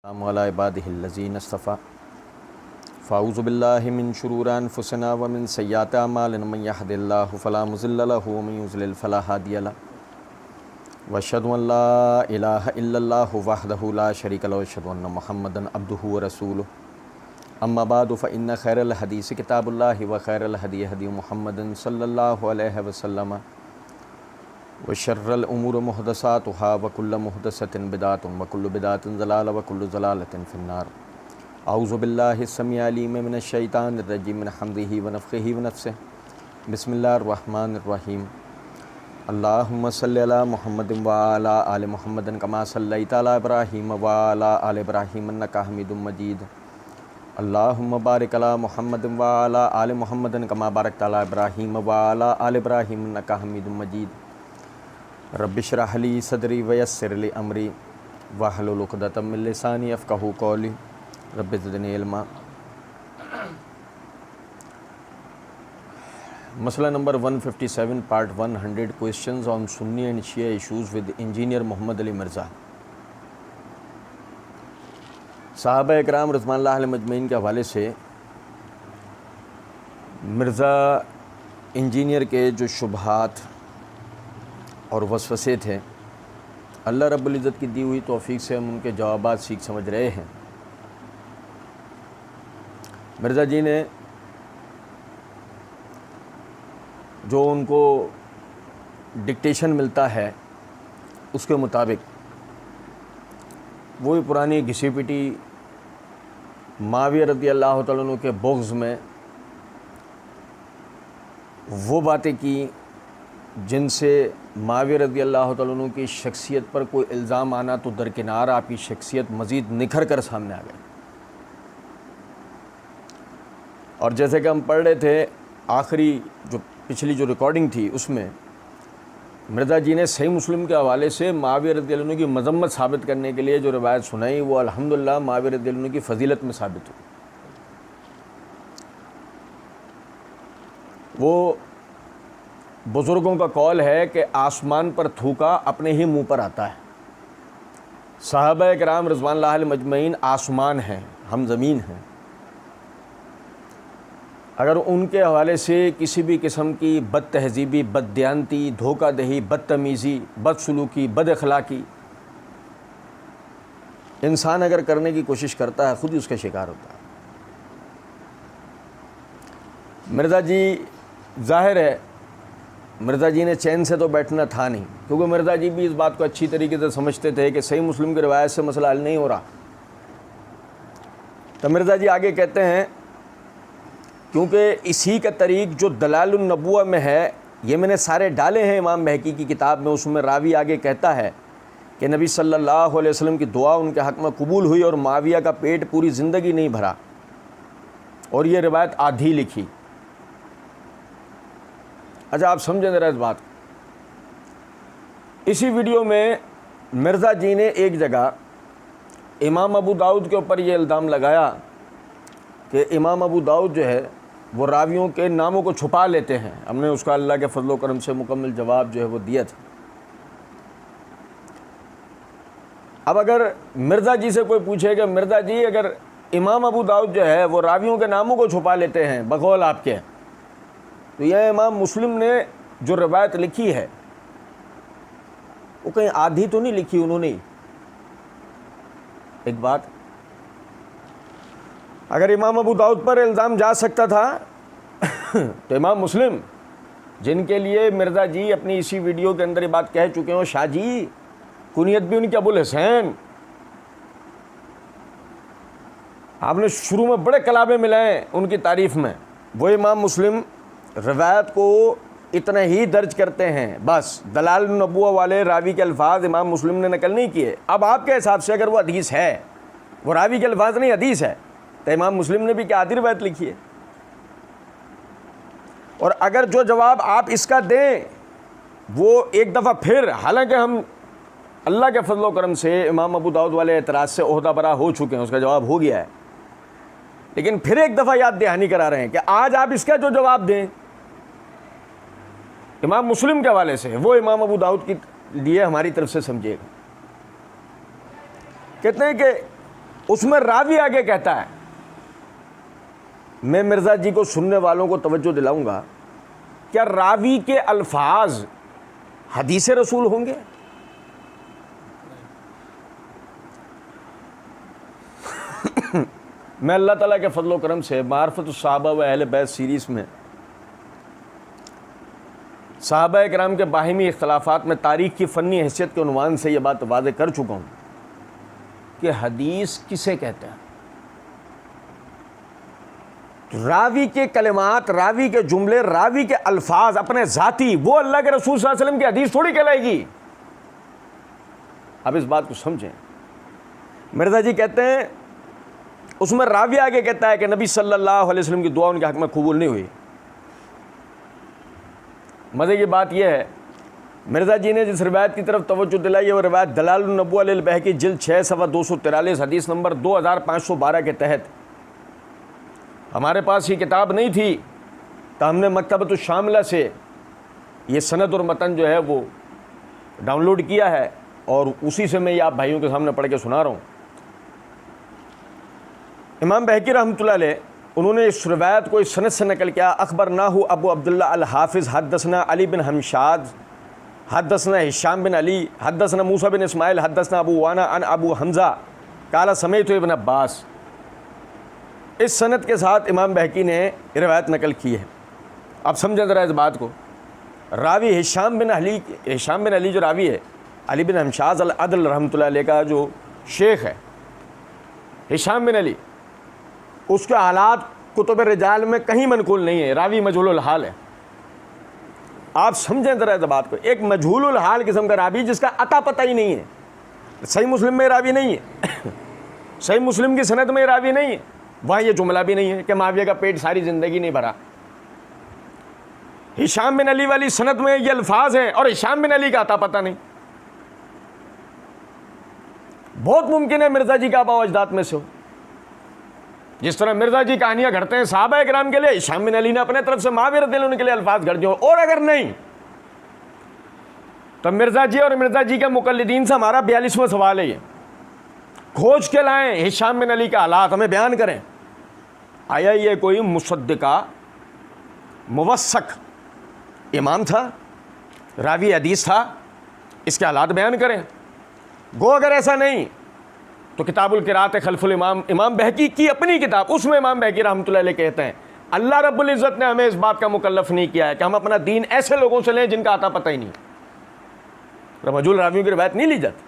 अला इबादिहिल्लज़ीन इस्तफ़ा फ़ाऊज़ु बिल्लाहि मिन शुरूरि अनफुसिना व मिन सय्याति अमालिना मन यहदिल्लाहु फ़ला मुज़िल्ल लहु व मन युज़लिल फ़ला हादिय लहु व अशहदु अन ला इलाहा इल्लल्लाहु वहदहु ला शरीका लहु व अशहदु अन्ना मुहम्मदन अब्दुहु व रसूलुहु अम्मा बादु फ़इन्न खैरल हदीस किताबुल्लाहि व खैरल हदी हदी मुहम्मदिन सल्लल्लाहु अलैहि वसल्लम व शर्रल उमूर मुहदसातुहा व कुल्लु मुहदसतिन बिदातुन व कुल्लु बिदातिन ज़लाला व कुल्लु ज़लालतिन फिन्नार। औज़ु बिल्लाहि स्समीअल अलीम मिनश शैतानिर रजीम मिन हम्ज़िहि व नफ़्ख़िहि व नफ़्सिहि। बिस्मिल्लाहिर रहमानिर रहीम। अल्लाहुम्मा सल्लि अला मुहम्मदिन व अला आलि मुहम्मदिन कमा सल्लैता अला इब्राहीम व अला आलि इब्राहीम इन्नका हमीदुम मजीद। अल्लाहुम्मा बारिक अला मुहम्मदिन व अला आलि मुहम्मदिन कमा बारकता अला इब्राहीम व अला आलि इब्राहीम इन्नका हमीदुम मजीद। रब्बि इश्रह ली सदरी व यस्सिर ली अमरी वहलुल उक़दतम मिन लिसानी यफ़क़हू क़ौली रब्बि ज़िदनी इल्मा। मसला number 157 part 100 questions on Sunni and Shia issues with engineer Mohammad Ali Mirza. सहाबा इकराम रज़वानुल्लाह अलैहिम अजमईन के हवाले से मिर्ज़ा इंजीनियर के जो शुबहात और वसवसे थे, अल्लाह रब्बुल इज़्ज़त की दी हुई तौफ़ीक़ से हम उनके जवाबात सीख समझ रहे हैं। मिर्ज़ा जी ने जो उनको डिक्टेशन मिलता है उसके मुताबिक वही पुरानी घिसी पिटी मुआविया रज़ी अल्लाह तआला अन्हु के बुग़्ज़ में वो बातें की जिनसे मुआविया रज़ी अल्लाह तआला अन्हु की शख्सियत पर कोई इल्ज़ाम आना तो दरकिनार आपकी शख्सियत मज़ीद निखर कर सामने आ गई। और जैसे कि हम पढ़ रहे थे आखिरी जो पिछली जो रिकॉर्डिंग थी उसमें मिर्ज़ा जी ने सही मुस्लिम के हवाले से मुआविया रज़ी अल्लाह अन्हु की मज़म्मत साबित करने के लिए जो रिवायत सुनाई वो अल्हम्दुलिल्लाह मुआविया रज़ी अल्लाह अन्हु की फ़जीलत में साबित हुई। वो बुज़ुर्गों का कौल है कि आसमान पर थूका अपने ही मुंह पर आता है। सहाबा किराम रिज़वानुल्लाह अलैहिम अजमईन आसमान हैं, हम ज़मीन हैं। अगर उनके हवाले से किसी भी किस्म की बद तहज़ीबी, बददियानती, धोखा दही, बदतमीज़ी, बदसलूकी, बद अखलाक़ी इंसान अगर करने की कोशिश करता है खुद ही उसका शिकार होता है। मिर्ज़ा जी ज़ाहिर है मिर्ज़ा जी ने चैन से तो बैठना था नहीं, क्योंकि मिर्ज़ा जी भी इस बात को अच्छी तरीके से समझते थे कि सही मुस्लिम की रिवायत से मसला हल नहीं हो रहा। तो मिर्ज़ा जी आगे कहते हैं क्योंकि इसी का तरीक़ जो दलालुन नबुव्वा में है ये मैंने सारे डाले हैं इमाम बहकी की किताब में। उसमें रावी आगे कहता है कि नबी सल्लल्लाहु अलैहि वसल्लम की दुआ उनके हक़ में कबूल हुई और मुआविया का पेट पूरी ज़िंदगी नहीं भरा और ये रिवायत आधी लिखी। अच्छा, आप समझें ज़रा इस बात। इसी वीडियो में मिर्ज़ा जी ने एक जगह इमाम अबू दाऊद के ऊपर ये इल्ज़ाम लगाया कि इमाम अबू दाऊद जो है वो रावियों के नामों को छुपा लेते हैं। हमने उसका अल्लाह के फजल व करम से मुकम्मल जवाब जो है वो दिया था। अब अगर मिर्ज़ा जी से कोई पूछे कि मिर्ज़ा जी अगर इमाम अबू दाऊद जो है वो रावियों के नामों को छुपा लेते हैं बकौल आपके, तो यह इमाम मुस्लिम ने जो रवायत लिखी है वो कहीं आधी तो नहीं लिखी उन्होंने। एक बात, अगर इमाम अबू दाऊद पर इल्ज़ाम जा सकता था तो इमाम मुस्लिम जिनके लिए मिर्ज़ा जी अपनी इसी वीडियो के अंदर ये बात कह चुके हो, शाह जी कुनियत भी उनकी अबुल हुसैन, आपने शुरू में बड़े कलाबे मिलाए उनकी तारीफ़ में, वो इमाम मुस्लिम रवायत को इतना ही दर्ज करते हैं, बस दलाल नबुव्वा वाले रावी के अल्फाज इमाम मुस्लिम ने नकल नहीं किए। अब आपके हिसाब से अगर वो हदीस है, वो रावी के अल्फाज नहीं हदीस है, तो इमाम मुस्लिम ने भी क्या आधी रवायत लिखी है? और अगर जो जवाब आप इसका दें वो एक दफ़ा फिर, हालांकि हम अल्लाह के फजल व करम से इमाम अबू दाऊद वाले एतराज़ से ओहदा बरा हो चुके हैं, उसका जवाब हो गया है, लेकिन फिर एक दफ़ा याद दहानी करा रहे हैं कि आज आप इसका जो जवाब दें इमाम मुस्लिम के हवाले से, वो इमाम अबू दाऊद की लिए हमारी तरफ से समझिएगा। कहते हैं कि उसमें रावी आगे कहता है, मैं मिर्ज़ा जी को सुनने वालों को तवज्जो दिलाऊंगा, क्या रावी के अल्फाज हदीस रसूल होंगे? मैं अल्लाह ताला के फजल करम से मारफत सहाबा व अहले बैत सीरीज़ में सहाबा किराम के बाहिमी इख्तलाफात में तारीख़ की फ़नी हैसियत के उन्वान से यह बात वाज़े कर चुका हूँ कि हदीस किसे कहते हैं। रावी के कलिमात, रावी के जुमले, रावी के अल्फाज अपने ज़ाती, वो अल्लाह के रसूल सल्लल्लाहु अलैहि वसल्लम की हदीस थोड़ी कहलाएगी। अब इस बात को समझें। मिर्ज़ा जी कहते हैं, उसमें रावी आगे कहता है कि नबी सल्लल्लाहु अलैहि वसल्लम की दुआ उनके हक़ में कबूल नहीं हुई। मज़े की बात यह है, मिर्ज़ा जी ने जिस रिवायत की तरफ तवज्जो दिलाई है वो रिवायत दलालुन नबुव्वह लिल बहकी जिल्द 6 सफ़ा 243 हदीस नंबर 2512 के तहत। हमारे पास ये किताब नहीं थी तो हमने मकतबतुश शामिला से ये सनद और मतन जो है वो डाउनलोड किया है और उसी से मैं ये आप भाइयों के सामने पढ़ के सुना रहा हूँ। इमाम बहकी रहमतुल्लाह अलैह उन्होंने इस रिवायत को इस सनद से नकल किया। अखबरनाहु अबू अब्दुल्ला अल हाफिज़ हद्दसना अली बिन हमशाद हद्दसना हिशाम बिन अली हद्दसना मूसा बिन इस्माइल हद्दसना अबू वाना अन अबू हमज़ा काला समेत इब्न अब्बास। इस सनद के साथ इमाम बहकी ने रिवायत नकल की है। अब समझें ज़रा इस बात को। रावी हिशाम बिन अली जो रावी है, अली बिन हमशाद अल अदल रहमतुल्लाह अलैह का जो शेख है हिशाम बिन अली, उसके हालात कुतुब रिजाल में कहीं मनकूल नहीं है, रावी मजहूलुल हाल है। आप समझें ज़रा इस बात को। एक मजहूलुल हाल किस्म का रावी जिसका अता पता ही नहीं है, सही मुस्लिम में रावी नहीं है सही मुस्लिम की सनद में रावी नहीं है, वहाँ ये जुमला भी नहीं है कि माविया का पेट सारी ज़िंदगी नहीं भरा। हिशाम बिन अली वाली सनद में ये अल्फाज हैं और हिशाम बिन अली का अता पता नहीं। बहुत मुमकिन है मिर्ज़ा जी का आबा अजदाद में से हो। जिस तरह मिर्ज़ा जी कहानियाँ घड़ते हैं सहाबा किराम के लिए, हिशाम बिन अली ने अपने तरफ से माविया रज़ियल्लाहु अन्हु के लिए अल्फाज घड़ दिए। और अगर नहीं तो मिर्ज़ा जी और मिर्ज़ा जी के मुक़ल्लिदीन से हमारा 42वां सवाल है, ये खोज के लाएं हिशाम बिन अली का हालात हमें बयान करें। आया ये कोई मुसद्दिका मुवस्सक इमाम था, रावी हदीस था, इसके हालात बयान करें। गो अगर ऐसा नहीं तो किताबुल क़िराअत खल्फुल इमाम, इमाम बहकी की अपनी किताब, उसमें इमाम बहकी रहमतुल्लाह अलैह कहते हैं अल्लाह रब्बुल इज़्ज़त ने हमें इस बात का मुकल्लफ़ नहीं किया है कि हम अपना दीन ऐसे लोगों से लें जिनका आता पता ही नहीं। मजहूल रावियों की रिवायत नहीं ली जाती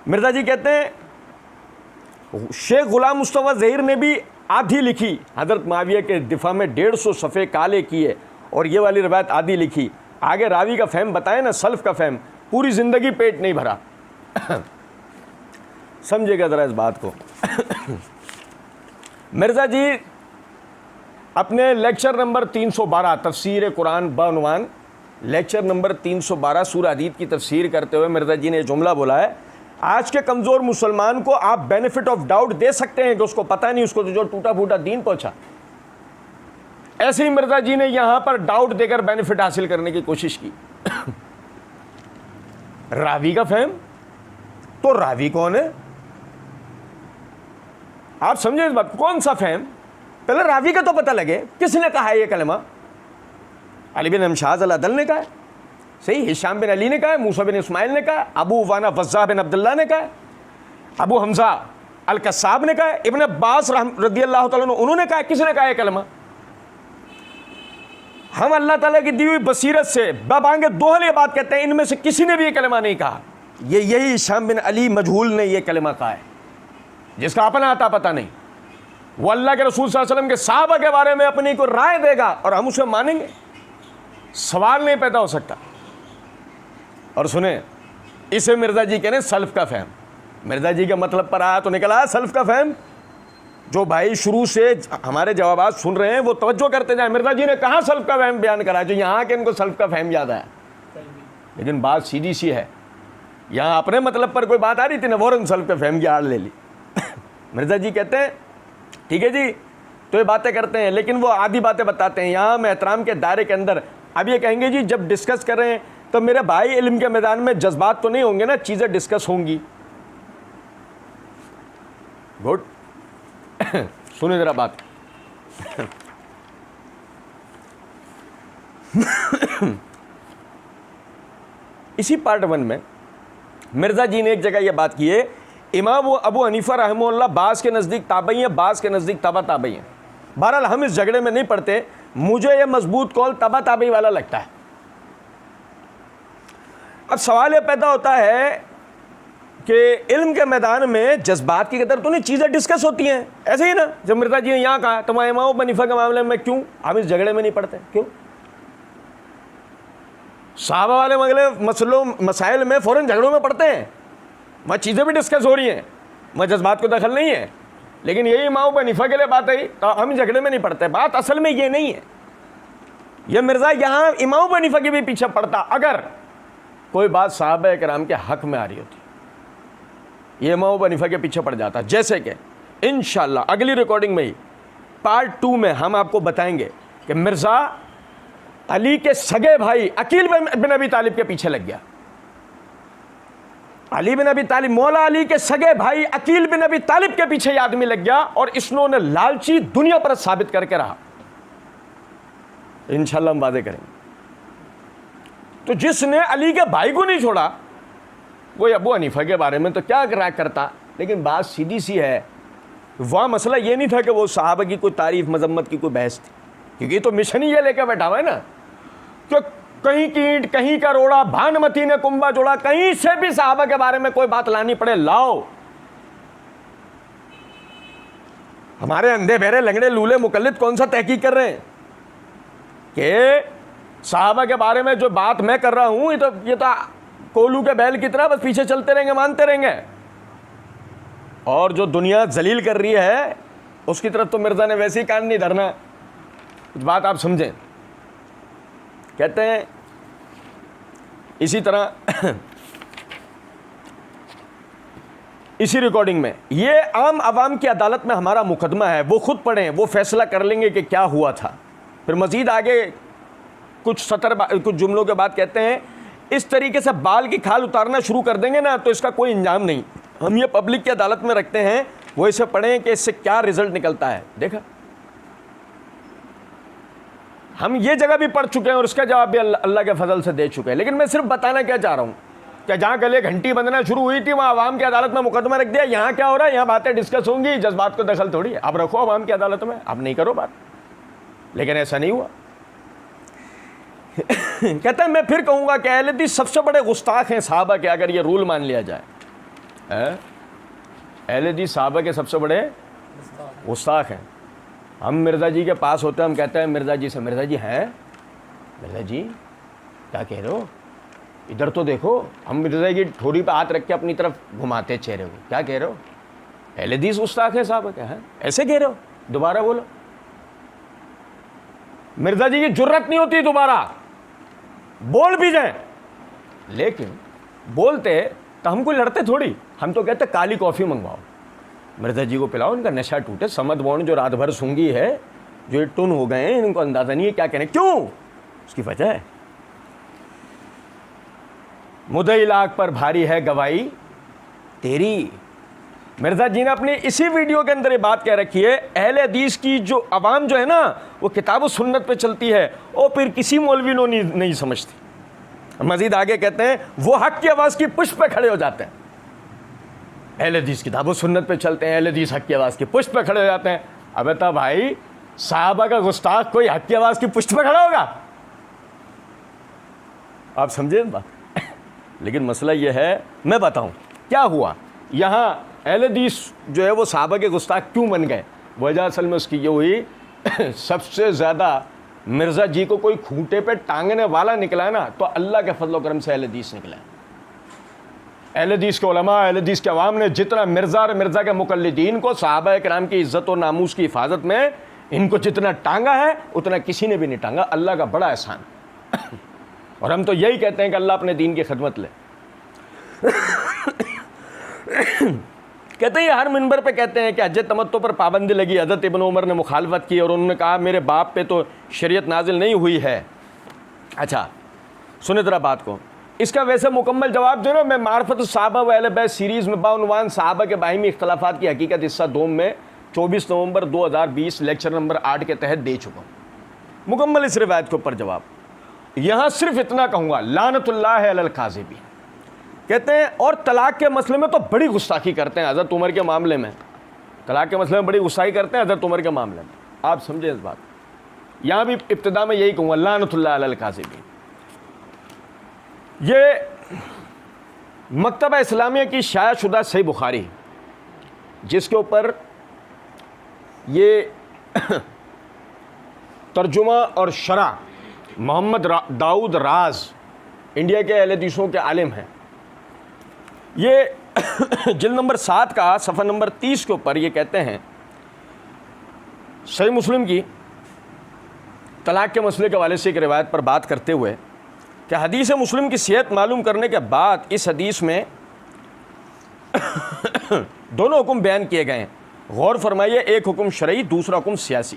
मिर्ज़ा जी कहते हैं शेख गुलाम मुस्तफ़ा ज़हीर ने भी आधी लिखी, हज़रत माविया के दिफा में 150 सफ़े काले किए और ये वाली रिवायत आधी लिखी। आगे रावी का फ़हम बताए ना, सल्फ़ का फ़हम, पूरी ज़िंदगी पेट नहीं भरा समझेगा ज़रा इस बात को मिर्ज़ा जी अपने लेक्चर नंबर 312 तफसीर कुरान बउनवान लेक्चर नंबर 312 सूरह हदीद की तफसीर करते हुए मिर्ज़ा जी ने जुमला बोला है, आज के कमज़ोर मुसलमान को आप बेनिफिट ऑफ डाउट दे सकते हैं कि उसको पता नहीं, उसको तो जो टूटा फूटा दीन पहुंचा। ऐसे ही मिर्ज़ा जी ने यहां पर डाउट देकर बेनिफिट हासिल करने की कोशिश की रावी का फहम, तो रावी कौन है आप समझे इस बात। कौन सा फहम, पहले रावी का तो पता लगे किसने कहा है ये कलमा। अली बिन हमशाद अल अदल ने कहा है, सही, हिशाम बिन अली ने कहा है, मूसा बिन इस्माइल ने कहा है, अबू वाना वज़्ज़ाह बिन अब्दुल्लाह ने कहा है, अबू हमज़ा अल कस्साब ने कहा है, इब्न अब्बास रज़ियल्लाहु तआला अन्हु उन्होंने कहा है। किसने कहा है कलमा? हम अल्लाह ताला की दी हुई बसीरत से बाबांगे दोहल ये बात कहते हैं, इनमें से किसी ने भी ये कलमा नहीं कहा। यही हिशाम बिन अली मजहूल ने ये कलमा कहा है, जिसका अपना आता पता नहीं। वो अल्लाह के रसूल सल्लल्लाहु अलैहि वसल्लम के सहाबा के बारे में अपनी को राय देगा और हम उसे मानेंगे, सवाल नहीं पैदा हो सकता। और सुने, इसे मिर्ज़ा जी कह रहे हैं सल्फ़ का फ़हम। मिर्ज़ा जी के मतलब पर आया तो निकला सल्फ़ का फ़हम। जो भाई शुरू से हमारे जवाबात सुन रहे हैं वो तवज्जो करते जाए, मिर्ज़ा जी ने कहाँ सल्फ़ का फ़हम बयान करा जो यहाँ के इनको सल्फ़ का फ़हम याद आया। लेकिन बात सीधी सी है, यहाँ अपने मतलब पर कोई बात आ रही थी ना, फ़ौरन सल्फ़ का फ़हम की आड़ ले ली मिर्ज़ा जी कहते हैं ठीक है जी, तो ये बातें करते हैं लेकिन वो आधी बातें बताते हैं। यहाँ हम एहतराम के दायरे के अंदर अब ये कहेंगे जी जब डिस्कस कर रहे हैं तो मेरे भाई इल्म के मैदान में जज्बात तो नहीं होंगे ना, चीज़ें डिस्कस होंगी। गुड। सुनिए ज़रा बात। इसी पार्ट 1 में मिर्ज़ा जी ने एक जगह यह बात की है, इमाम अबू हनीफा रहमहुल्लाह बास के नज़दीक ताबई हैं, बास के नज़दीक तबा ताबई हैं। बहरहाल हम इस झगड़े में नहीं पड़ते, मुझे यह मजबूत कौल तबा ताबई वाला लगता है। अब सवाल यह पैदा होता है कि इल्म के मैदान में जज्बात की कदर तो नहीं, चीज़ें डिस्कस होती हैं ऐसे ही ना। जब मिर्ज़ा जी ने यहाँ कहा तो मैं इमाम अबू हनीफा के मामले में क्यों हम इस झगड़े में नहीं पड़ते, क्यों? साहबा वाले मसलों मसाइल में फ़ौरन झगड़ों में पड़ते हैं, वहाँ चीज़ें भी डिस्कस हो रही हैं, वहाँ जज्बात को दखल नहीं है। लेकिन यही इमाम अबू हनीफा के लिए बात आई तो हम झगड़े में नहीं पड़ते। बात असल में ये नहीं है। यह मिर्ज़ा यहाँ इमाम अबू हनीफा के भी पीछे पड़ता अगर कोई बात साहबा किराम के हक़ में आ रही होती, ये इमाम अबू हनीफा के पीछे पड़ जाता। जैसे कि इंशाअल्लाह अगली रिकॉर्डिंग में ही पार्ट 2 में हम आपको बताएंगे कि मिर्ज़ा अली के सगे भाई अकील बिन अबी तालिब के पीछे लग गया। अली बिन अबी तालिब, मौला अली के सगे भाई अकील बिन अबी तालिब के पीछे आदमी लग गया और इसने लालची दुनिया पर साबित करके रहा। इंशाअल्लाह हम वादे करेंगे। तो जिसने अली के भाई को नहीं छोड़ा वो अबू हनीफा के बारे में तो क्या करता। लेकिन बात सीधी सी है, वह मसला ये नहीं था कि वो सहाबा की कोई तारीफ मजम्मत की कोई बहस थी, क्योंकि तो मिशन ही ये लेकर बैठा हुआ है ना कि कहीं की ईंट कहीं का रोड़ा, भानुमती ने कुंभा जोड़ा, कहीं से भी सहाबा के बारे में कोई बात लानी पड़े लाओ। हमारे अंधे बहरे लंगड़े लूले मुकल्लिद कौन सा तहकीक कर रहे हैं कि सहाबा के बारे में जो बात मैं कर रहा हूं ये तो कोलू के बैल की तरह बस पीछे चलते रहेंगे, मानते रहेंगे। और जो दुनिया जलील कर रही है उसकी तरफ तो मिर्ज़ा ने वैसे ही कान नहीं धरना। कुछ बात आप समझें। कहते हैं इसी तरह इसी रिकॉर्डिंग में, ये आम आवाम की अदालत में हमारा मुकदमा है, वो खुद पढ़ें, वो फैसला कर लेंगे कि क्या हुआ था। फिर मजीद आगे कुछ जुमलों के बाद कहते हैं इस तरीके से बाल की खाल उतारना शुरू कर देंगे ना तो इसका कोई इंजाम नहीं। हम ये पब्लिक की अदालत में रखते हैं, वो इसे पढ़ें कि इससे क्या रिजल्ट निकलता है। देखा, हम ये जगह भी पढ़ चुके हैं और उसका जवाब भी अल्लाह के फजल से दे चुके हैं। लेकिन मैं सिर्फ बताना क्या चाह रहा हूँ कि जहाँ गले घंटी बंधना शुरू हुई थी वहाँ आवाम की अदालत में मुकदमा रख दिया। यहाँ क्या हो रहा है, यहाँ बातें डिस्कस होंगी, जज्बात को दखल थोड़ी है। आप रखो आवाम की अदालत में, आप नहीं करो बात। लेकिन ऐसा नहीं हुआ। कहते हैं मैं फिर कहूँगा कि अहले हदीस सबसे बड़े गुस्ताख हैं सहाबा के, अगर ये रूल मान लिया जाए। अहले हदीस सहाबा के सबसे बड़े गुस्ताख हैं। हम मिर्ज़ा जी के पास होते हैं, हम कहते हैं मिर्ज़ा जी से, मिर्ज़ा जी हैं, मिर्ज़ा जी क्या कह रहे हो, इधर तो देखो। हम मिर्ज़ा जी ठोड़ी पे हाथ रख के अपनी तरफ घुमाते चेहरे को, क्या कह रहे हो? अहले हदीस गुस्ताख है साहब, क्या है ऐसे कह रहे हो? दोबारा बोलो। मिर्ज़ा जी की जुर्रत नहीं होती दोबारा बोल भी जाए, लेकिन बोलते तो हमको लड़ते थोड़ी। हम तो कहते काली कॉफ़ी मंगवाओ, मिर्ज़ा जी को पिलाओ, इनका नशा टूटे। समद बौन जो रात भर सूंगी है, जो ये टुन हो गए हैं, इनको अंदाज़ा नहीं है क्या कहने। क्यों? उसकी वजह है मुद्दई लाख पर भारी है गवाही तेरी। मिर्ज़ा जी ने अपनी इसी वीडियो के अंदर ये बात कह रखी है, अहले हदीस की जो आवाम जो है ना वो किताब व सुन्नत पे चलती है और फिर किसी मौलवी नो नहीं समझती। मजीद आगे कहते हैं वो हक की आवाज़ की पुष्प पे खड़े हो जाते हैं। अहले हदीस किताब व सुन्नत पे चलते हैं, अहले हदीस हक की आवाज़ की पुष्प पे खड़े हो जाते हैं। अब तो भाई साहबा का गुस्ताख कोई हक की आवाज़ की पुष्प पे खड़ा होगा? आप समझे बात? लेकिन मसला ये है, मैं बताऊं क्या हुआ यहाँ। अहले हदीस जो है वो सहाबा के गुस्ताख क्यों बन गए? वजह असल में उसकी ये हुई सबसे ज़्यादा मिर्ज़ा जी को कोई खूंटे पे टांगने वाला निकला है ना तो अल्लाह के फजल करम से अहले हदीस निकला है। अहले हदीस के उलमा, अहले हदीस के अवाम ने जितना मिर्ज़ा और मिर्ज़ा के मुक़ल्लिदीन को सहाबा किराम की इज़्ज़त और नामूस की हिफाजत में इनको जितना टांगा है उतना किसी ने भी नहीं टांगा। अल्लाह का बड़ा एहसान। और हम तो यही कहते हैं कि अल्लाह अपने दीन की खिदमत ले। कहते हैं हर मिंबर पे कहते हैं कि हज तमत्तो पर पाबंदी लगी, हज़रत इब्न उमर ने मुखालफत की और उन्होंने कहा मेरे बाप पे तो शरीयत नाजिल नहीं हुई है। अच्छा सुने ज़रा बात को। इसका वैसे मुकम्मल जवाब जो ना मैं मार्फत सहाबा व अहले बैत सीरीज़ में बाउनवान सहाबा के बाहिमी इख्तलाफात की हकीकत हिस्सा 2 में 24 नवंबर 2020 लेक्चर नंबर 8 के तहत दे चुका हूँ मुकम्मल इस रिवायत के ऊपर जवाब। यहाँ सिर्फ इतना कहूँगा, लानतुल्लाह अलल काज़िबीन। कहते हैं और तलाक के मसले में तो बड़ी गुस्ताखी करते हैं हज़रत उमर के मामले में, तलाक के मसले में बड़ी गुस्ताखी करते हैं हज़रत उमर के मामले में। आप समझे इस बात। यहाँ भी इब्तिदा में यही कहूँगा, लानतुल्लाह अलल काज़िबीन। ये मकतबा इस्लामिया की शायाशुदा सही बुखारी, जिसके ऊपर ये तर्जुमा और शरा मोहम्मद दाऊद राज इंडिया के अहले हदीसों के आलिम हैं। ये जिल्द नंबर 7 का सफ़ा नंबर 30 के ऊपर ये कहते हैं, सही मुस्लिम की तलाक के मसले के हवाले से एक रिवायत पर बात करते हुए कि हदीस मुस्लिम की सेहत मालूम करने के बाद इस हदीस में दोनों हुक्म बयान किए गए हैं। गौर फरमाइए, एक हुक्म शरई, दूसरा हुक्म सियासी।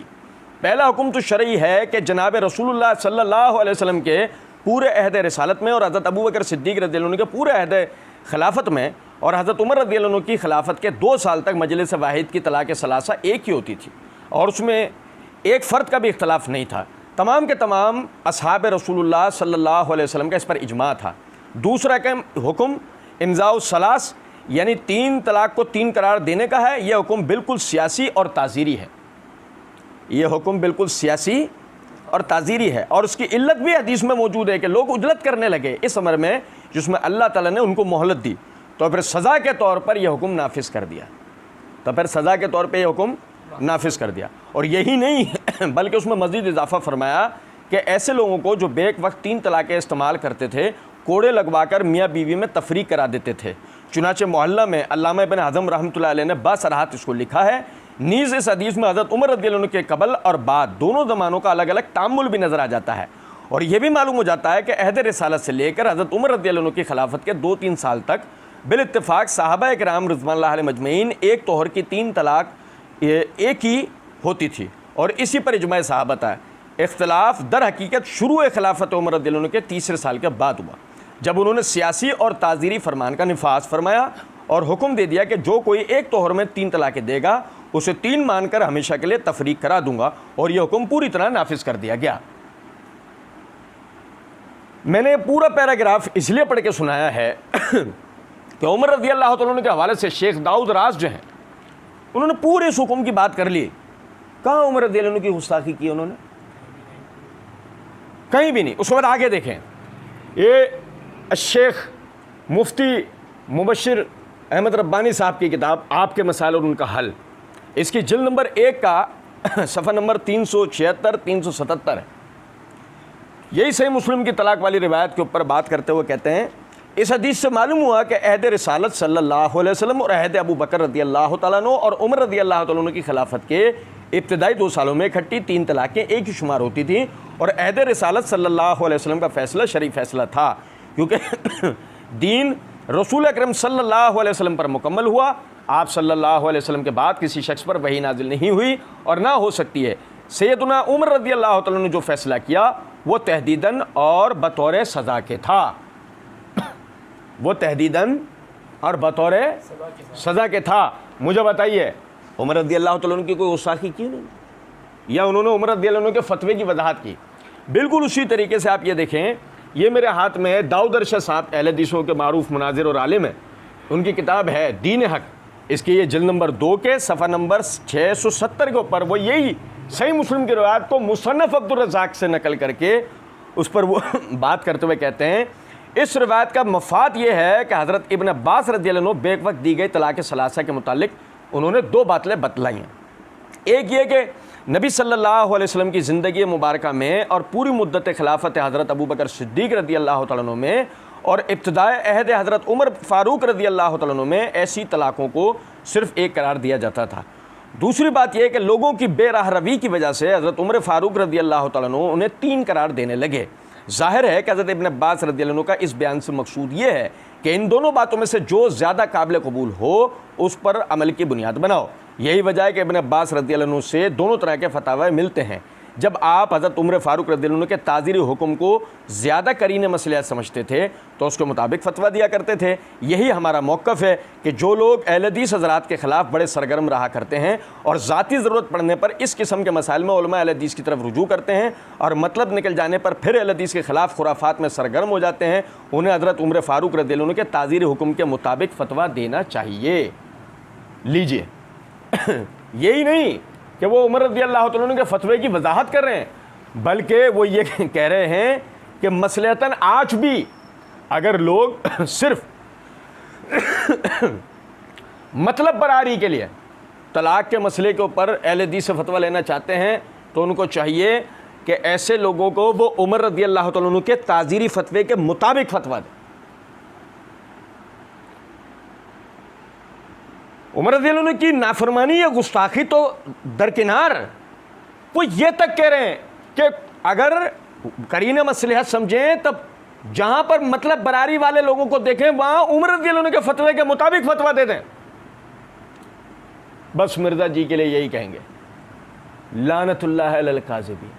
पहला हुक्म तो शरई है कि जनाब रसूलुल्लाह सल्लल्लाहु अलैहि वसल्लम के पूरे अहद रिसालत में और हज़रत अबू बकर सिद्दीक़ रज़ियल्लाहु अन्हु के पूरे अहद खिलाफत में और हज़रत उमर रज़ियल्लाहु अन्हु की खिलाफत के 2 साल तक मजलिस वाहिद की तलाक़ सलासा एक ही होती थी और उसमें एक फ़र्द का भी इख्तलाफ नहीं था। तमाम के तमाम असहाब रसूलुल्लाह सल्लल्लाहु अलैहि वसल्लम का इस पर इजमा था। दूसरा का हुक्म इमज़ाउ सलास यानी 3 तलाक़ को 3 करार देने का है। यह हुक्म बिल्कुल सियासी और ताज़ीरी है। यह हुक्म बिल्कुल सियासी और ताज़ीरी है और उसकी इल्लत भी हदीस में मौजूद है कि लोग उजलत करने लगे इस अमर में जिसमें अल्लाह ताला ने उनको मोहलत दी, तो फिर सज़ा के तौर पर यह हुक्म नाफिज कर दिया। तो फिर सज़ा के तौर पर यह हुक्म नाफिज कर दिया। और यही नहीं बल्कि उसमें मज़ीद इजाफ़ा फरमाया कि ऐसे लोगों को जो बेक वक्त 3 तलाक़ें इस्तेमाल करते थे, कोड़े लगवाकर मियाँ बीवी में तफरीक करा देते थे। चुनाचे मोहल्ला में अल्लामा इब्न हज़म रहमतुल्लाह अलैह ने बासराहत इसको लिखा है। नीज़ इस हदीस में हज़रत उमर रज़ियल्लाहु अन्हु के कबल और बाद दोनों ज़मानों का अलग अलग तामुल भी नज़र आ जाता है और यह भी मालूम हो जाता है कि अहद रिसालत से लेकर हज़रत उमर रज़ियल्लाहु अन्हु की खिलाफत के 2-3 साल तक बिल इत्तिफ़ाक़ सहाबा किराम रिज़वानुल्लाह अलैहिम अजमईन एक तोहर की 3 तलाक़ एक ही होती थी और इसी पर इजमा सहाबत है। इख्तलाफ दर हकीकत शुरू खिलाफत उमर रज़ियल्लाहु अन्हु के 3 साल के बाद हुआ, जब उन्होंने सियासी और ताज़ीरी फरमान का निफाज फरमाया और हुक्म दे दिया कि जो कोई एक तोहर में 3 तलाक़ें देगा उसे 3 मानकर हमेशा के लिए तफरीक करा दूंगा और यह हुक्म पूरी तरह नाफिज कर दिया गया। मैंने पूरा पैराग्राफ इसलिए पढ़ के सुनाया है कि उमर रज़ियल्लाहु तआला अन्हु के हवाले से शेख दाऊद राज जो हैं उन्होंने पूरे इस हुक्म की बात कर ली। कहाँ उमर रज़ियल्लाहु अन्हु की गुस्ताखी की उन्होंने? कहीं भी नहीं। उसके बाद आगे देखें, ये शेख मुफ्ती मुबशिर अहमद रब्बानी साहब की किताब आपके मसाइल और उनका हल, इसकी जिल्द नंबर 1 का सफ़ा नंबर 376-377 है। यही सही मुस्लिम की तलाक वाली रिवायत के ऊपर बात करते हुए कहते हैं, इस हदीस से मालूम हुआ कि अहद रिसालत सल्लल्लाहु अलैहि वसल्लम और अहद अबू बकर रज़ियल्लाहु तआला अन्हु और उमर रज़ियल्लाहु तआला अन्हु की खिलाफत के इब्तिदाई 2 सालों में इकट्ठी 3 तलाक़ें एक ही शुमार होती थी और अहद रिसालत सल्लल्लाहु अलैहि वसल्लम का फ़ैसला शरीफ फ़ैसला था, क्योंकि दीन रसूल अकरम सल्लल्लाहु अलैहि वसल्लम पर मुकम्मल हुआ। आप सल्लल्लाहु अलैहि वसल्लम के बाद किसी शख्स पर वही नाजिल नहीं हुई और ना हो सकती है। सैयदना उमर रज़ियल्लाहु तआला ने जो फ़ैसला किया वो तहदीदन और बतौर सज़ा के था, वो तहदीदन और बतौर सज़ा के था। मुझे बताइए, उमर रज़ियल्लाहु तआला की कोई गुस्ताखी की नहीं या उन्होंने उमर रज़ियल्लाहु के फतवे की वजाहत की? बिल्कुल उसी तरीके से आप ये देखें, ये मेरे हाथ में दाऊद अरशद साहब अहले हदीसों के मारूफ मुनाजिर और आलिम है, उनकी किताब है दीन हक। इसकी ये जिल्द नंबर 2 के सफ़ा नंबर 670 के ऊपर वो यही सही मुस्लिम की रिवायत को मुसन्नफ़ अब्दुर रज़्ज़ाक़ से नकल करके उस पर वो बात करते हुए कहते हैं, इस रिवायत का मफाद ये है कि हज़रत इब्न अब्बास रज़ियल्लाहु अन्हु बेक वक्त दी गई तलाक़ सलासा के मुतालिक उन्होंने 2 बातें बतलाई हैं। एक ये कि नबी सल्लल्लाहु अलैहि वसल्लम की ज़िंदगी मुबारका में और पूरी मुद्दत खिलाफत हज़रत अबू बकर सिद्दीक़ रज़ियल्लाहु तआला अन्हु में और इब्तिदाए अहद हज़रत उमर फ़ारूक रज़ियल्लाहु तआला अन्हु में ऐसी तलाक़ों को सिर्फ़ एक करार दिया जाता था। दूसरी बात यह कि लोगों की बेराह रवी की वजह से हज़रत उमर फ़ारूक रज़ियल्लाहु तआला अन्हु उन्हें 3 करार देने लगे। ज़ाहिर है कि हज़रत इब्न अब्बास रज़ियल्लाहु अन्हु का इस बयान से मकसूद ये है कि इन दोनों बातों में से जो ज़्यादा काबिल कबूल हो उस पर अमल की बुनियाद बनाओ। यही वजह है कि इब्न अब्बास रज़ियल्लाहु अन्हु से दोनों तरह के फतावा मिलते हैं। जब आप हज़रत उमर फ़ारूक रज़ियल्लाहु अन्हु के ताज़ीरी हुक्म को ज़्यादा करीने मसलियात समझते थे तो उसके मुताबिक फ़तवा दिया करते थे। यही हमारा मौक़िफ़ है कि जो लोग अहले हदीस हज़रात के ख़िलाफ़ बड़े सरगर्म रहा करते हैं और ज़ाती ज़रूरत पड़ने पर इस किस्म के मसाइल में उलमा अहले हदीस की तरफ रुजू करते हैं और मतलब निकल जाने पर फिर अहले हदीस के ख़िलाफ़ खुराफात में सरगर्म हो जाते हैं, उन्हें हज़रत उमर फ़ारूक रज़ियल्लाहु अन्हु के ताज़ीरी हुक्म के मुताबिक फ़तवा देना चाहिए। लीजिए यही नहीं कि वो उमर रज़ियल्लाहु अन्हु के फतवे की वजाहत कर रहे हैं, बल्कि वो ये कह रहे हैं कि मसलहतन आज भी अगर लोग सिर्फ मतलब बरारी के लिए तलाक के मसले के ऊपर अहले हदीस से फतवा लेना चाहते हैं तो उनको चाहिए कि ऐसे लोगों को वो उमर रज़ियल्लाहु अन्हु के ताज़ीरी फतवे के मुताबिक फतवा दें। उमर रज़ियल्लाहु अन्हु की नाफरमानी या गुस्ताखी तो दरकिनार, वो ये तक कह रहे हैं कि अगर करीने मसलहत समझें तब जहां पर मतलब बरारी वाले लोगों को देखें वहां उमर रज़ियल्लाहु अन्हु के फतवे के मुताबिक फतवा दे दें। बस मिर्ज़ा जी के लिए यही कहेंगे, लानतुल्लाह अलल काज़िबीन,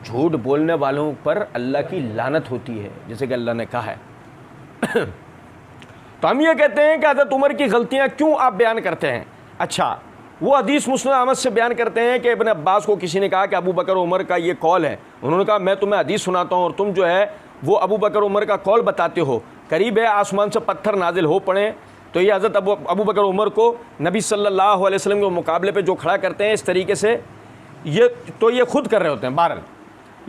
झूठ बोलने वालों पर अल्लाह की लानत होती है, जैसे कि अल्लाह ने कहा है। तो हम ये कहते हैं कि हज़रत उमर की गलतियां क्यों आप बयान करते हैं? अच्छा, वो हदीस मुस्लिम अहमद से बयान करते हैं कि इब्न अब्बास को किसी ने कहा कि अबू बकर उमर का ये कौल है, उन्होंने कहा मैं तुम्हें हदीस सुनाता हूँ और तुम जो है वो अबू बकर उमर का कौल बताते हो, करीब है आसमान से पत्थर नाजिल हो पड़े। तो ये हज़रत अबू बकर उमर को नबी सल्लल्लाहु अलैहि वसल्लम के मुकाबले पे जो खड़ा करते हैं इस तरीके से, ये खुद कर रहे होते हैं। बहरहाल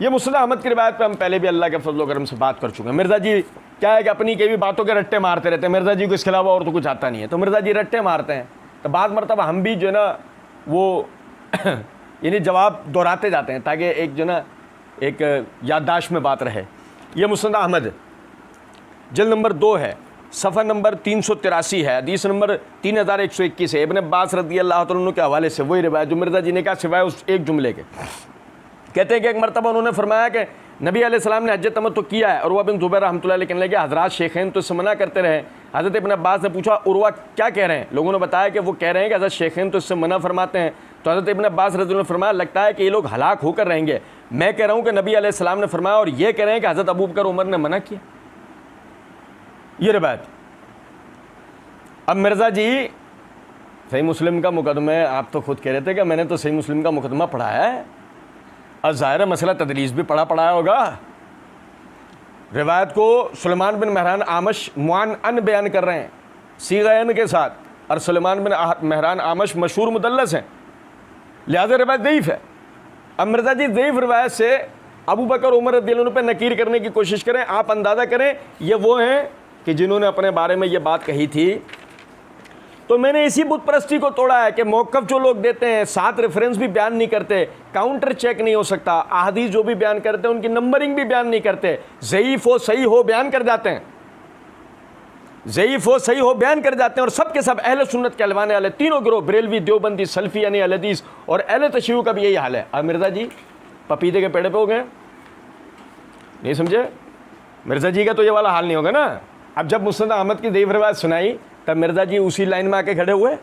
ये मुस्लिम अहमद की रिवायत पे हम पहले भी अल्लाह के फजल व करम से बात कर चुके हैं। मिर्ज़ा जी क्या है कि अपनी के भी बातों के रट्टे मारते रहते हैं, मिर्ज़ा जी को इसके अलावा और तो कुछ आता नहीं है, तो मिर्ज़ा जी रट्टे मारते हैं। तो बाद मरतबा हम भी जो है ना वो यानी जवाब दोहराते जाते हैं ताकि एक जो ना एक याददाश्त में बात रहे। ये मुस्नद अहमद जल्द नंबर 2 है, सफ़ा नंबर 383 है, हदीस नंबर 3121 है, इब्न अब्बास रज़ियल्लाहु अन्हु के हवाले से वही रिवायत जो मिर्ज़ा जी ने कहा सिवाय उस एक जुमले के। कहते हैं कि एक मरतबा उन्होंने फरमाया कि नबी अलैहिस्सलाम ने हज्जत तमत्तु किया है। उरवा बिन ज़ुबैर रहमतुल्लाह अलैहि कहने लगे हज़रात शेखैन तो इससे मना करते रहे। हज़रत इब्न अब्बास ने पूछा उरवा क्या कह रहे हैं? लोगों ने बताया कि वो कह रहे हैं कि हज़रत शेखैन तो इससे मना फरमाते हैं। तो हज़रत इब्न अब्बास रज़ियल्लाहु अन्हु ने फरमाया लगता है कि ये लोग हलाक होकर रहेंगे। मैं कह रहा हूँ कि नबी अलैहिस्सलाम ने फरमाया और ये कह रहे हैं कि हज़रत अबू बकर उमर ने मना किया। ये रिवायत। अब मिर्ज़ा जी सही मुस्लिम का मुकदमा, आप तो खुद कह रहे थे कि मैंने तो सही मुस्लिम का मुकदमा पढ़ाया है, और ज़ाहिर मसला तदलीस भी पढ़ाया होगा। रिवायत को सुलेमान बिन महरान आमश मुआन अन बयान कर रहे हैं सीगन के साथ, और सुलेमान बिन महरान आमश मशहूर मुदल्लस हैं, लिहाजा रिवायत ज़ईफ़ है। अब मिर्ज़ा जी ज़ईफ़ रिवायत से अबू बकर उमर रज़ियल्लाहु अन्हु पर नकीर करने की कोशिश करें। आप अंदाज़ा करें ये वो हैं कि जिन्होंने अपने बारे में ये बात कही थी। तो मैंने इसी बुत परस्ती को तोड़ा है कि मौक़िफ़ जो लोग देते हैं साथ रेफरेंस भी बयान नहीं करते, काउंटर चेक नहीं हो सकता, अहादीस जो भी बयान करते हैं उनकी नंबरिंग भी बयान नहीं करते, ज़ईफ़ हो सही हो बयान कर जाते हैं, ज़ईफ़ हो सही हो बयान कर जाते हैं। और सब के सब अहले सुन्नत के कहलवाने वाले तीनों गिरोह बरेलवी, देवबंदी, सल्फ़ी यानी अहले हदीस और अहले तशय्युअ का भी यही हाल है। अब मिर्ज़ा जी पपीते के पेड़ पे हो गए, नहीं समझे? मिर्ज़ा जी का तो ये वाला हाल नहीं होगा ना। अब जब मुस्नद अहमद की ज़ईफ़ रिवायत सुनाई तब मिर्ज़ा जी उसी लाइन में आके खड़े हुए।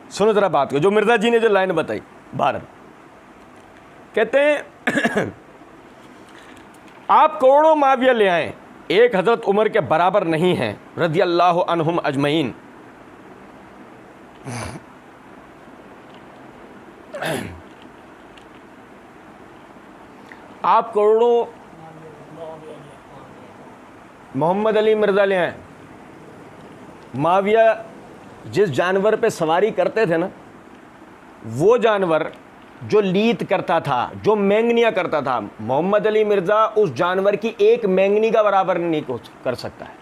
सुनो ज़रा बात को, जो मिर्ज़ा जी ने जो लाइन बताई। भारत कहते हैं आप करोड़ों माविया ले आए, एक हज़रत उमर के बराबर नहीं हैं रज़ियल्लाहु अन्हुम अजमईन। आप करोड़ों मोहम्मद अली मिर्ज़ा ले आए। माविया जिस जानवर पे सवारी करते थे ना, वो जानवर जो लीत करता था, जो मैंगनिया करता था, मोहम्मद अली मिर्ज़ा उस जानवर की एक मैंगनी का बराबर नहीं कर सकता है।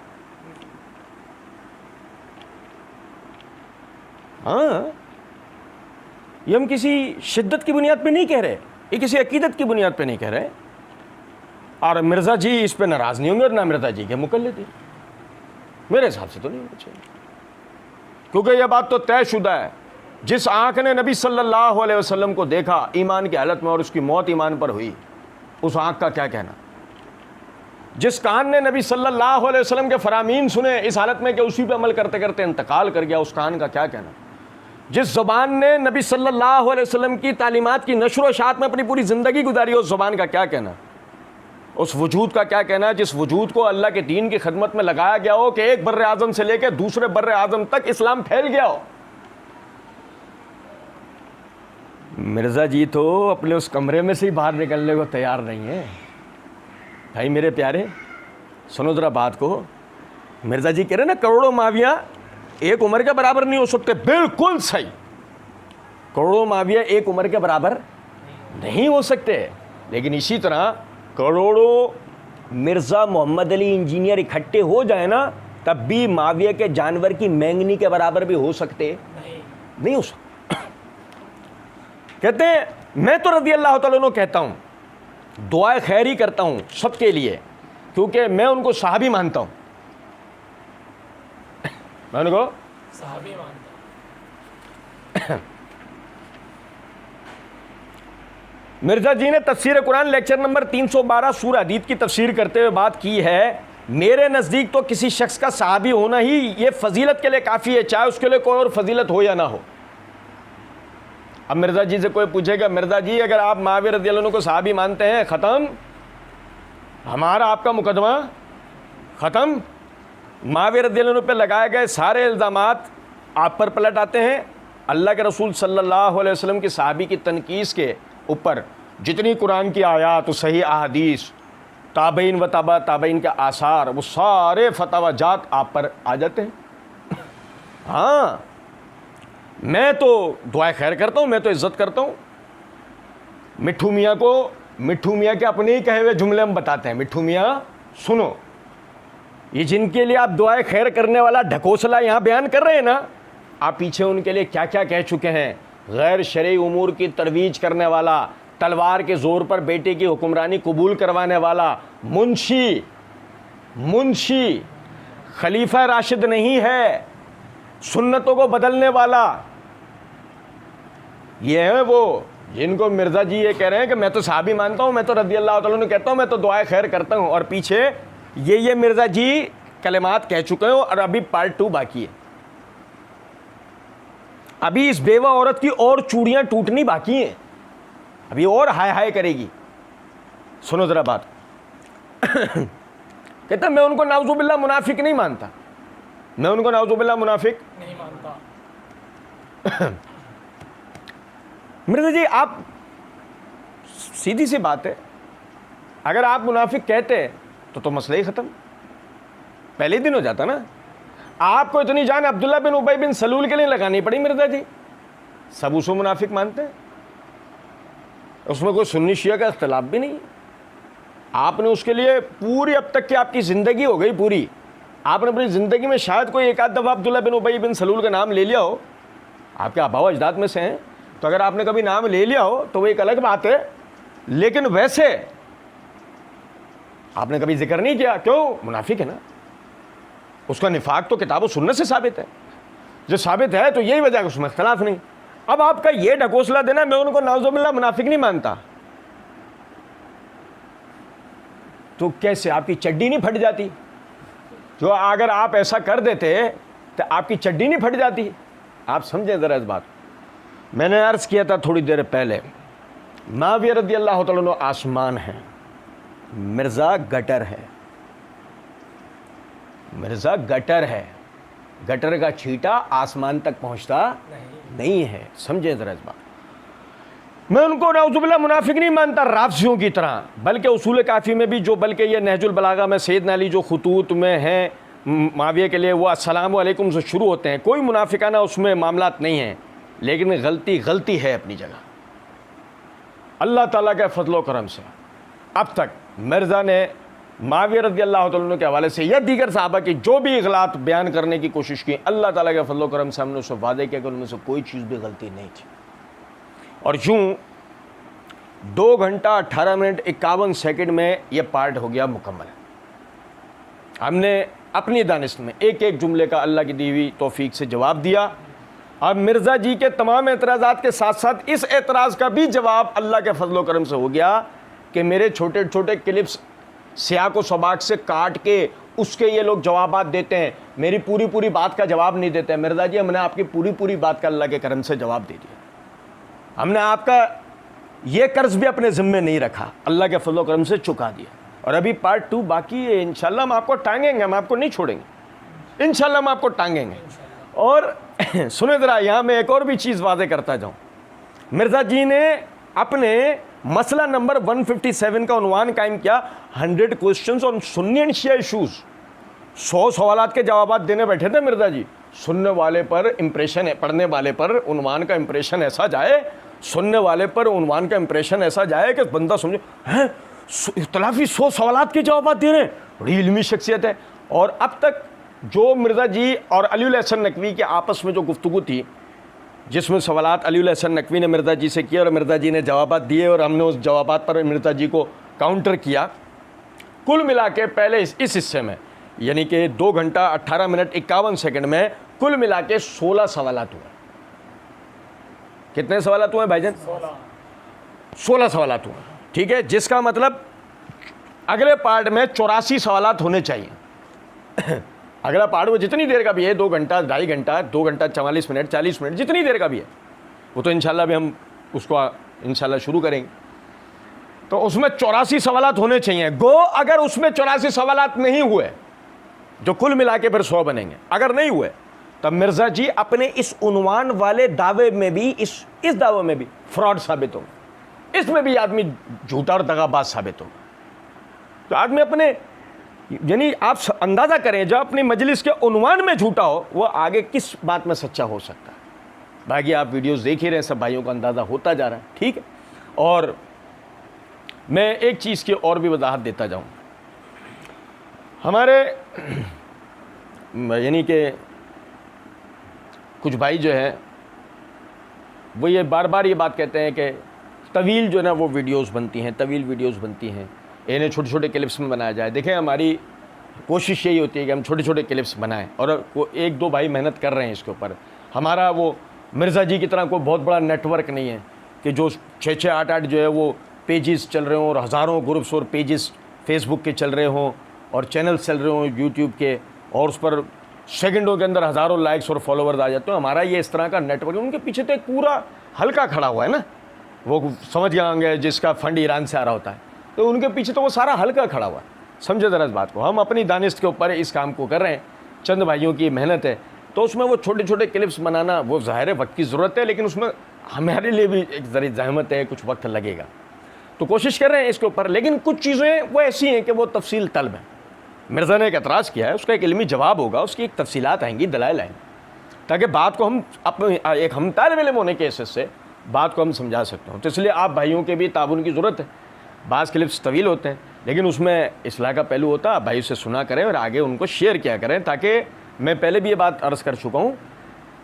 हाँ, ये हम किसी शिद्दत की बुनियाद पे नहीं कह रहे, ये किसी अकीदत की बुनियाद पे नहीं कह रहे। और मिर्ज़ा जी इस पे नाराज़ नहीं होंगे और ना मिर्ज़ा जी के मुकल्लिद, मेरे हिसाब से तो नहीं होना चाहिए, क्योंकि यह बात तो तयशुदा है। जिस आंख ने नबी सल्लल्लाहु अलैहि वसल्लम को देखा ईमान की हालत में और उसकी मौत ईमान पर हुई, उस आंख का क्या कहना। जिस कान ने नबी सल्लल्लाहु अलैहि वसल्लम के फरामीन सुने इस हालत में कि उसी पे अमल करते करते इंतकाल कर गया, उस कान का क्या कहना। जिस ज़ुबान ने नबी सल्लल्लाहु अलैहि वसल्लम की तालीमात की नशर व शात में अपनी पूरी ज़िंदगी गुजारी, उस ज़ुबान का क्या कहना, उस वजूद का क्या कहना जिस वजूद को अल्लाह के दीन की खिदमत में लगाया गया हो कि एक बर्र आज़म से लेकर दूसरे बर्र आज़म तक इस्लाम फैल गया हो। मिर्ज़ा जी तो अपने उस कमरे में से ही बाहर निकलने को तैयार नहीं है। भाई मेरे प्यारे, सुनो ज़रा बात को। मिर्ज़ा जी कह रहे ना करोड़ों माविया एक उम्र के बराबर नहीं हो सकते, बिल्कुल सही। करोड़ों माविया एक उम्र के बराबर नहीं हो सकते, लेकिन इसी तरह करोड़ों मिर्ज़ा मोहम्मद अली इंजीनियर इकट्ठे हो जाए ना, तब भी माविया के जानवर की मैंगनी के बराबर भी हो सकते नहीं हो सकते। कहते हैं मैं तो रज़ी अल्लाह तआला अन्हु कहता हूँ, दुआ खैर ही करता हूँ सबके लिए, क्योंकि मैं उनको सहाबी मानता हूँ। मैं उनको सहाबी मानता हूँ। मिर्ज़ा जी ने तफसीर कुरान लेक्चर नंबर 312 सूरह हदीद की तफसीर करते हुए बात की है, मेरे नज़दीक तो किसी शख्स का सहाबी होना ही ये फजीलत के लिए काफ़ी है, चाहे उसके लिए कोई और फजीलत हो या ना हो। अब मिर्ज़ा जी से कोई पूछेगा, मिर्ज़ा जी अगर आप मुआविया रज़ियल्लाहु अन्हु को सहाबी मानते हैं, ख़त्म, हमारा आपका मुकदमा ख़त्म। मुआविया रज़ियल्लाहु अन्हु पे लगाए गए सारे इल्ज़ामात आप पर पलट आते हैं। अल्लाह के रसूल सल्लल्लाहु अलैहि वसल्लम की सहाबी की तनकीस के ऊपर जितनी कुरान की आयात, सही अहादीस, ताबईन व तबा ताबईन के आसार, वो सारे फतवा जात आप पर आ जाते हैं। हाँ, मैं तो दुआ खैर करता हूँ, मैं तो इज़्ज़त करता हूँ। मिट्ठू मियाँ को, मिट्ठू मियाँ के अपने ही कहे हुए जुमले हम बताते हैं। मिट्ठू मियाँ सुनो, ये जिनके लिए आप दुआ खैर करने वाला ढकोसला यहाँ बयान कर रहे हैं ना, आप पीछे उनके लिए क्या क्या कह चुके हैं। गैर शरई उमूर की तरवीज करने वाला, तलवार के ज़ोर पर बेटे की हुक्मरानी कबूल करवाने वाला मुंशी, मुंशी खलीफा राशिद नहीं है, सुन्नतों को बदलने वाला। ये है वो जिनको मिर्ज़ा जी ये कह रहे हैं कि मैं तो सहाबी मानता हूँ, मैं तो रज़ी अल्लाह तआला अन्हु कहता हूँ, मैं तो दुआ खैर करता हूँ, और पीछे ये मिर्ज़ा जी कलिमात कह चुके हैं और अभी पार्ट 2 बाकी है। अभी इस बेवा औरत की और चूड़ियां टूटनी बाकी हैं, अभी और हाय हाय करेगी। सुनो ज़रा बात। कहता मैं उनको नाउज़ुबिल्लाह मुनाफिक नहीं मानता, मैं उनको नाउज़ुबिल्लाह मुनाफिक नहीं मानता। मिर्ज़ा जी आप, सीधी सी बात है, अगर आप मुनाफिक कहते तो मसला ही ख़त्म, पहले ही दिन हो जाता ना। आपको इतनी जान अब्दुल्ला बिन उबई बिन सलूल के लिए लगानी पड़ी मिर्ज़ा जी, सब उसको मुनाफिक मानते हैं, उसमें कोई सुन्नी शिया का इख्तिलाफ भी नहीं। आपने उसके लिए पूरी, अब तक की आपकी ज़िंदगी हो गई पूरी, आपने अपनी ज़िंदगी में शायद कोई एक आध दफ़ा अब्दुल्ला बिन उबई बिन सलूल का नाम ले लिया हो, आपके आबा व अजदाद में से हैं, तो अगर आपने कभी नाम ले लिया हो तो वो एक अलग बात है, लेकिन वैसे आपने कभी जिक्र नहीं किया। क्यों? मुनाफिक है ना, उसका निफाक तो किताब व सुन्नत से साबित है, जो साबित है तो यही वजह है, उसमें इख्तिलाफ नहीं। अब आपका ये ढकोसला देना मैं उनको नाउज़ुबिल्लाह मुनाफिक नहीं मानता, तो कैसे आपकी चड्डी नहीं फट जाती? जो अगर आप ऐसा कर देते तो आपकी चड्डी नहीं फट जाती? आप समझें ज़रा इस बात। मैंने अर्ज़ किया था थोड़ी देर पहले, मुआविया रज़ियल्लाहु तआला अन्हु आसमान है, मिर्ज़ा गटर है। मिर्ज़ा गटर है, गटर का छींटा आसमान तक पहुंचता नहीं है। समझे ज़रा इस बात। मैं उनको नाउज़ुबिल्लाह मुनाफिक नहीं मानता राफ़िज़ियों की तरह, बल्कि उसूल काफ़ी में भी जो, बल्कि ये नहजुल बलागा में सैयदना अली जो खुतूत में हैं मुआविया के लिए, वो अस्सलामु अलैकुम से शुरू होते हैं, कोई मुनाफिकाना उसमें मामलात नहीं हैं, लेकिन गलती है अपनी जगह। अल्लाह ताला के फजलो करम से अब तक मिर्ज़ा ने मुआविया रज़ियल्लाहु तआला अन्हु के हवाले से या दीगर सहाबा की जो भी इग़लात बयान करने की कोशिश की, अल्लाह ताला के फजलो करम से हमने उससे वादे किया कि उनमें से कोई चीज़ भी गलती नहीं थी। और यूँ 2 घंटा 18 मिनट 51 सेकंड में ये पार्ट हो गया मुकम्मल। हमने अपनी दानिश में एक एक जुमले का अल्लाह की दी हुई तौफीक से जवाब दिया। अब मिर्ज़ा जी के तमाम एतराज़ात के साथ साथ इस एतराज़ का भी जवाब अल्लाह के फजलो करम से हो गया कि मेरे छोटे छोटे क्लिप्स सियाक व सबाक से काट के उसके ये लोग जवाबात देते हैं। मेरी पूरी बात का जवाब नहीं देते। मिर्ज़ा जी हमने आपकी पूरी बात का अल्लाह के करम से जवाब दे दिया। हमने आपका ये कर्ज भी अपने ज़िम्मे नहीं रखा, अल्लाह के फजल करम से चुका दिया। और अभी पार्ट 2 बाकी है, इंशाल्लाह हम आपको टांगेंगे, हम आपको नहीं छोड़ेंगे, इंशाल्लाह हम आपको टांगेंगे। और सुने ज़रा, यहाँ मैं एक और भी चीज़ वाज़े करता जाऊँ। मिर्ज़ा जी ने अपने मसला नंबर 157 का उन्वान कायम किया, 100 questions on Sunni and Shia issues. 100 सवालात के जवाब देने बैठे थे मिर्ज़ा जी। सुनने वाले पर इम्प्रेशन है, पढ़ने वाले पर उन्वान का इम्प्रेशन ऐसा जाए, सुनने वाले पर उन्वान का इम्प्रेशन ऐसा जाए कि बंदा समझे हैं इख्तलाफी 100 सवालात के जवाब दे रहे हैं, बड़ी इल्मी शख्सियत है। और अब तक जो मिर्ज़ा जी और अलीउल हसन नकवी के आपस में जो गुफ्तगू थी, जिसमें सवालात अलीउल हसन नकवी ने मिर्ज़ा जी से किए और मिर्ज़ा जी ने जवाब दिए और हमने उस जवाब पर मिर्ज़ा जी को काउंटर किया, कुल मिला के पहले इस हिस्से में यानी कि 2 घंटा 18 मिनट 51 सेकंड में कुल मिला के 16 सवालात हुए। कितने सवालात हुए भाईजान? 16 सवालात हुए, ठीक है। जिसका मतलब अगले पार्ट में 84 सवालात होने चाहिए। अगला पार्ट वो जितनी देर का भी है, 2 घंटा 2.5 घंटा 2 घंटा 44 मिनट 40 मिनट जितनी देर का भी है, वो तो इंशाल्लाह भी हम उसको इंशाल्लाह शुरू करेंगे। तो उसमें 84 सवालात होने चाहिए। गो अगर उसमें 84 सवालात नहीं हुए, जो कुल मिला के फिर 100 बनेंगे, अगर नहीं हुए तब मिर्ज़ा जी अपने इस उन्वान वाले दावे में भी इस दावे में भी फ्रॉड साबित हो, इसमें भी आदमी झूठा और दगाबाज साबित हो। तो आदमी अपने यानी आप अंदाज़ा करें, जो अपनी मजलिस के उन्वान में झूठा हो वो आगे किस बात में सच्चा हो सकता है। बाकी आप वीडियोस देख ही रहे हैं, सब भाइयों को अंदाज़ा होता जा रहा है, ठीक है। और मैं एक चीज़ की और भी वजाहत देता जाऊँ। हमारे यानी कि कुछ भाई जो है वो ये बार बार ये बात कहते हैं कि तवील जो है ना वो वीडियोस बनती हैं, तवील वीडियोस बनती हैं, इन्हें छोटे छोटे क्लिप्स में बनाया जाए। देखें हमारी कोशिश यही होती है कि हम छोटे छोटे क्लिप्स बनाएं, और वो 1-2 भाई मेहनत कर रहे हैं इसके ऊपर। हमारा वो मिर्ज़ा जी की तरह कोई बहुत बड़ा नेटवर्क नहीं है कि जो 6-6 8-8 जो है वो पेजेस चल रहे हों और हज़ारों ग्रुप्स और पेजेस फेसबुक के चल रहे हों और चैनल चल रहे हों यूट्यूब के, और उस पर सेकंडों के अंदर हज़ारों लाइक्स और फॉलोवर्स आ जाते हैं। हमारा ये इस तरह का नेटवर्क, उनके पीछे तो एक पूरा हल्का खड़ा हुआ है ना, वो समझ गए होंगे जिसका फंड ईरान से आ रहा होता है, तो उनके पीछे तो वो सारा हल्का खड़ा हुआ है। समझे ज़रा इस बात को। हम अपनी दानिश के ऊपर इस काम को कर रहे हैं, चंद भाइयों की मेहनत है, तो उसमें वो छोटे छोटे क्लिप्स बनाना वो ज़ाहिर है वक्त की ज़रूरत है, लेकिन उसमें हमारे लिए भी एक ज़रा जहमत है, कुछ वक्त लगेगा, तो कोशिश कर रहे हैं इसके ऊपर। लेकिन कुछ चीज़ें वो ऐसी हैं कि वो तफसील तलब है। मिर्ज़ा ने एक एतराज़ किया है, उसका एक इल्मी जवाब होगा, उसकी एक तफसीलात आएंगी, दलाइल आएंगे, ताकि बात को हम अपने एक हम तालिब इल्म होने के हिसाब से बात को हम समझा सकते हो। तो इसलिए आप भाइयों के भी ताबुन की ज़रूरत है। बाज़ क्लिप्स तवील होते हैं, लेकिन उसमें इस्लाह का पहलू होता है। आप भाई से सुना करें और आगे उनको शेयर किया करें, ताकि मैं पहले भी ये बात अर्ज़ कर चुका हूँ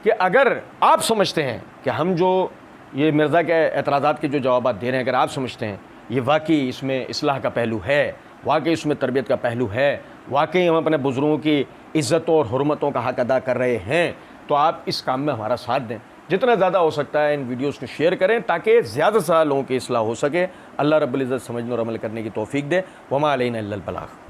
कि अगर आप समझते हैं कि हम जो ये मिर्ज़ा के एतराज़ात के जो जवाब दे रहे हैं, अगर आप समझते हैं ये वाकई इसमें इस्लाह का पहलू है, वाकई इसमें तरबियत का पहलू है, वाकई हम अपने बुज़ुर्गों की इज़्ज़तों और हुर्मतों का हक़ अदा कर रहे हैं, तो आप इस काम में हमारा साथ दें। जितना ज़्यादा हो सकता है इन वीडियोस को शेयर करें, ताकि ज़्यादा से ज़्यादा लोगों की इस्लाह हो सके। अल्लाह रब्बुल इज़्ज़त समझने और अमल करने की तौफ़ीक दे। वमा अलैना इल्लल बलाग़।